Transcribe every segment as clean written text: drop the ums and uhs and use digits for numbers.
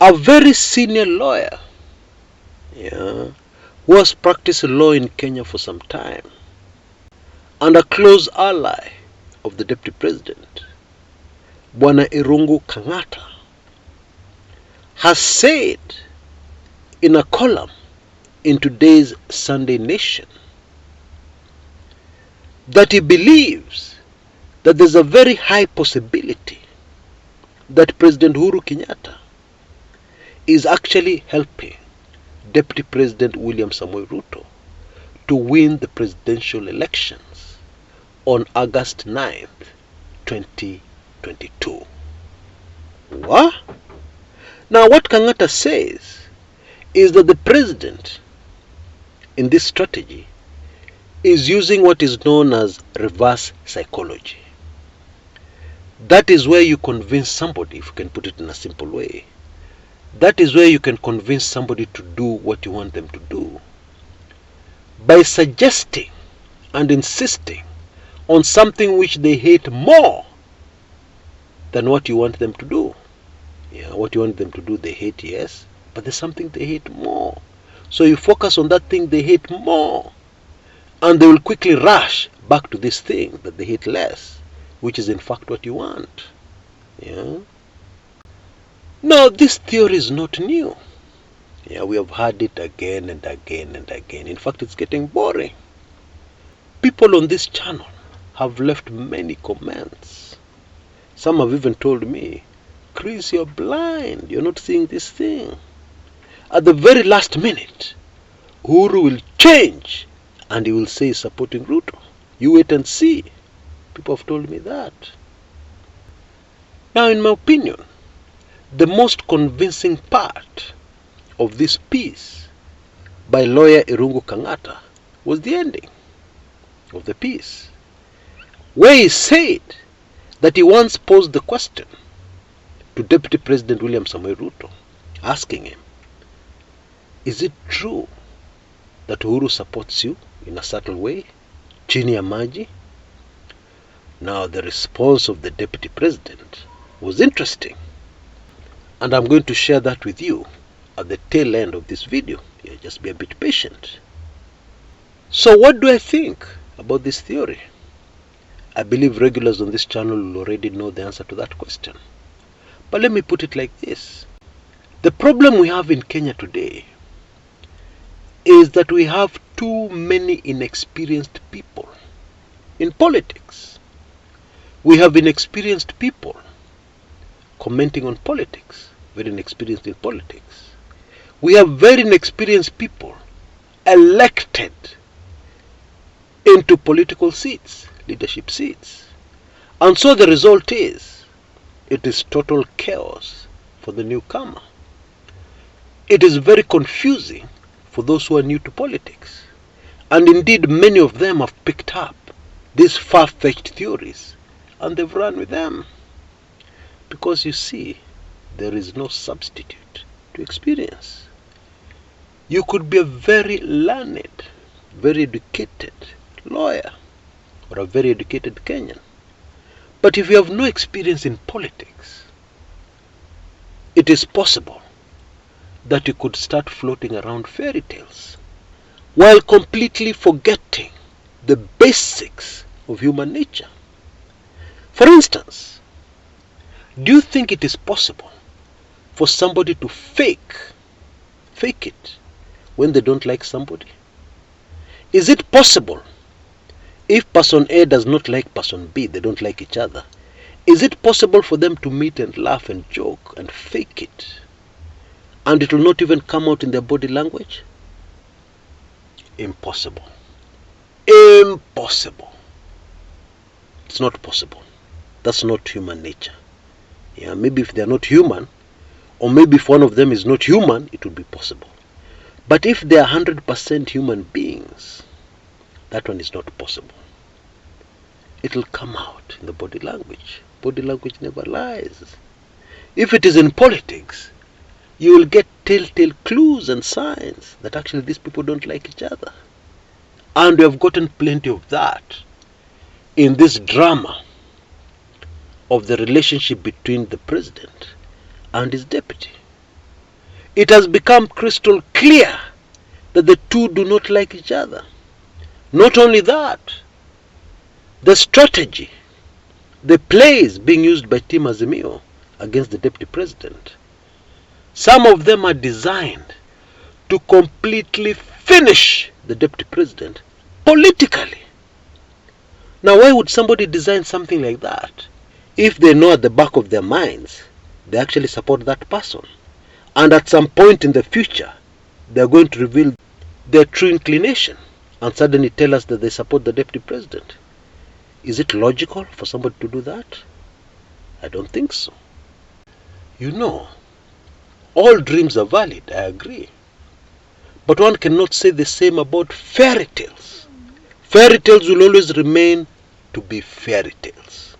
A very senior lawyer, who has practiced law in Kenya for some time, and a close ally of the Deputy President, Bwana Irungu Kenyatta, has said in a column in today's Sunday Nation that he believes that there's a very high possibility that President Uhuru Kenyatta is actually helping Deputy President Samoei Ruto to win the presidential elections on August 9th, 2022. What? Now what Kenyatta says is that the president in this strategy is using what is known as reverse psychology. That is where you convince somebody, if you can put it in a simple way, that is where you can convince somebody to do what you want them to do by suggesting and insisting on something which they hate more than what you want them to do. What you want them to do they hate, yes, but there's something they hate more. So you focus on that thing they hate more, and they will quickly rush back to this thing that they hate less, which is in fact what you want. Now this theory is not new. We have heard it again and again and again. In fact, it's getting boring. People on this channel have left many comments. Some have even told me, Chris, you're blind, you're not seeing this thing. At the very last minute, Uhuru will change and he will say he's supporting Ruto. You wait and see. People have told me that. Now, in my opinion, the most convincing part of this piece by lawyer Irungu Kenyatta was the ending of the piece, where he said that he once posed the question to Deputy President Samoei Ruto, asking him, is it true that Uhuru supports you in a subtle way, chini ya maji? Now the response of the Deputy President was interesting, and I'm going to share that with you at the tail end of this video. Just be a bit patient. So what do I think about this theory? I believe regulars on this channel will already know the answer to that question. But let me put it like this. The problem we have in Kenya today is that we have too many inexperienced people in politics. We have inexperienced people commenting on politics, very inexperienced in politics. We have very inexperienced people elected into political seats, leadership seats. And so the result is, it is total chaos for the newcomer. It is very confusing for those who are new to politics. And indeed, many of them have picked up these far-fetched theories and they've run with them. Because you see, there is no substitute to experience. You could be a very learned, very educated lawyer or a very educated Kenyan, but if you have no experience in politics, it is possible that you could start floating around fairy tales while completely forgetting the basics of human nature. For instance, do you think it is possible for somebody to fake it when they don't like somebody? Is it possible, if person A does not like person B, they don't like each other, is it possible for them to meet and laugh and joke and fake it, and it will not even come out in their body language? Impossible. Impossible. It's not possible. That's not human nature. Maybe if they're not human, Or maybe if one of them is not human, it would be possible. But if they are 100% human beings, that one is not possible. It will come out in the body language. Body language never lies. If it is in politics, you will get telltale clues and signs that actually these people don't like each other. And we have gotten plenty of that in this drama of the relationship between the president and his deputy. It has become crystal clear that the two do not like each other. Not only that, the strategy, the plays being used by Team Azimio against the deputy president, some of them are designed to completely finish the deputy president politically. Now, why would somebody design something like that if they know at the back of their minds they actually support that person, and at some point in the future they are going to reveal their true inclination and suddenly tell us that they support the deputy president? Is it logical for somebody to do that? I don't think so. You know, all dreams are valid, I agree. But one cannot say the same about fairy tales. Fairy tales will always remain to be fairy tales.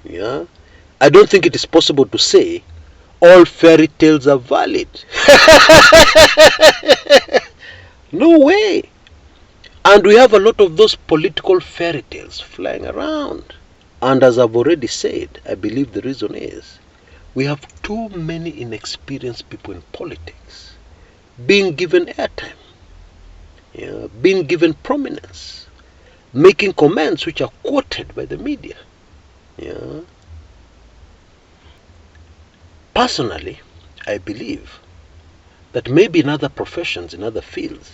Yeah? I don't think it is possible to say all fairy tales are valid. No way. And we have a lot of those political fairy tales flying around. And as I've already said, I believe the reason is we have too many inexperienced people in politics being given airtime, being given prominence, making comments which are quoted by the media. Personally, I believe that maybe in other professions, in other fields,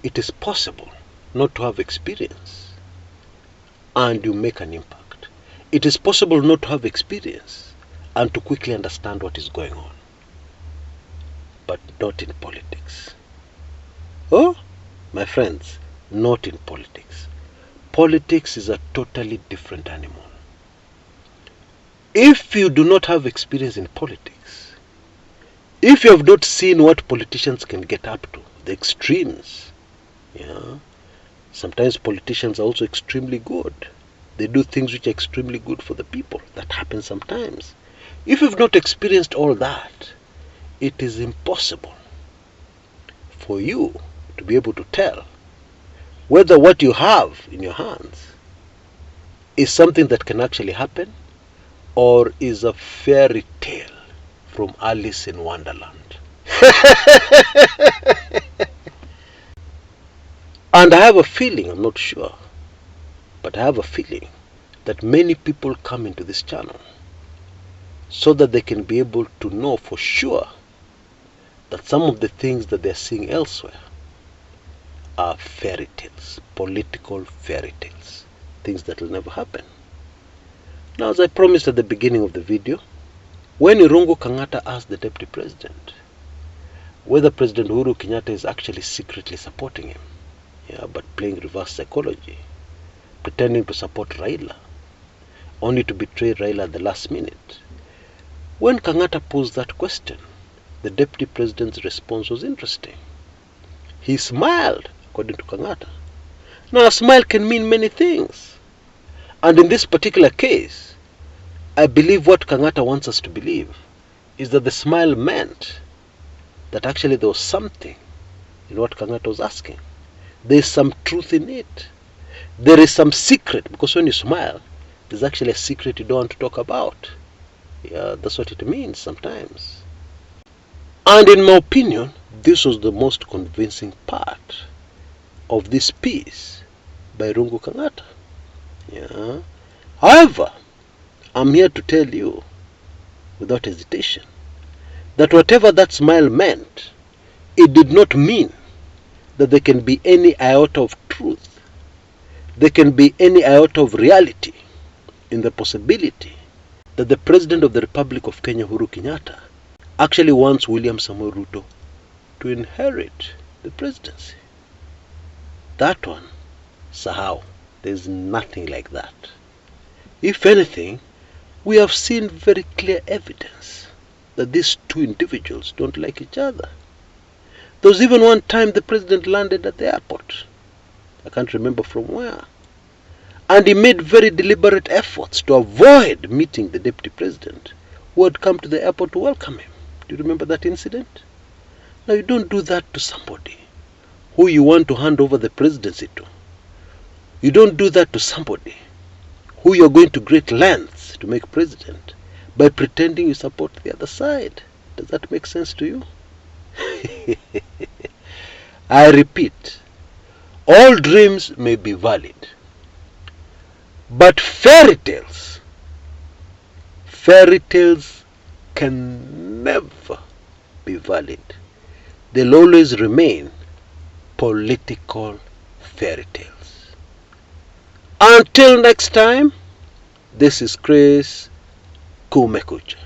it is possible not to have experience and you make an impact. It is possible not to have experience and to quickly understand what is going on. But not in politics. Oh, my friends, not in politics. Politics is a totally different animal. If you do not have experience in politics, if you have not seen what politicians can get up to, the extremes, sometimes politicians are also extremely good. They do things which are extremely good for the people. That happens sometimes. If you've not experienced all that, it is impossible for you to be able to tell whether what you have in your hands is something that can actually happen or is a fairy tale from Alice in Wonderland. And I have a feeling, I'm not sure, but I have a feeling that many people come into this channel so that they can be able to know for sure that some of the things that they're seeing elsewhere are fairy tales, political fairy tales, things that will never happen. Now, as I promised at the beginning of the video, when Irungu Kenyatta asked the deputy president whether President Uhuru Kenyatta is actually secretly supporting him, but playing reverse psychology, pretending to support Raila, only to betray Raila at the last minute. When Kenyatta posed that question, the deputy president's response was interesting. He smiled, according to Kenyatta. Now, a smile can mean many things. And in this particular case, I believe what Kenyatta wants us to believe is that the smile meant that actually there was something in what Kenyatta was asking. There is some truth in it. There is some secret, because when you smile, there's actually a secret you don't want to talk about. That's what it means sometimes. And in my opinion, this was the most convincing part of this piece by Irungu Kenyatta. However, I'm here to tell you, without hesitation, that whatever that smile meant, it did not mean that there can be any iota of truth, there can be any iota of reality in the possibility that the President of the Republic of Kenya, Uhuru Kenyatta, actually wants William Samoei Ruto to inherit the presidency. That one, sahau, there's nothing like that. If anything, we have seen very clear evidence that these two individuals don't like each other. There was even one time the president landed at the airport. I can't remember from where. And he made very deliberate efforts to avoid meeting the deputy president who had come to the airport to welcome him. Do you remember that incident? Now you don't do that to somebody who you want to hand over the presidency to. You don't do that to somebody who you're going to great lengths to make president by pretending you support the other side. Does that make sense to you? I repeat, all dreams may be valid, but fairy tales can never be valid. They'll always remain political fairy tales. Until next time, this is Chris Kumekucha.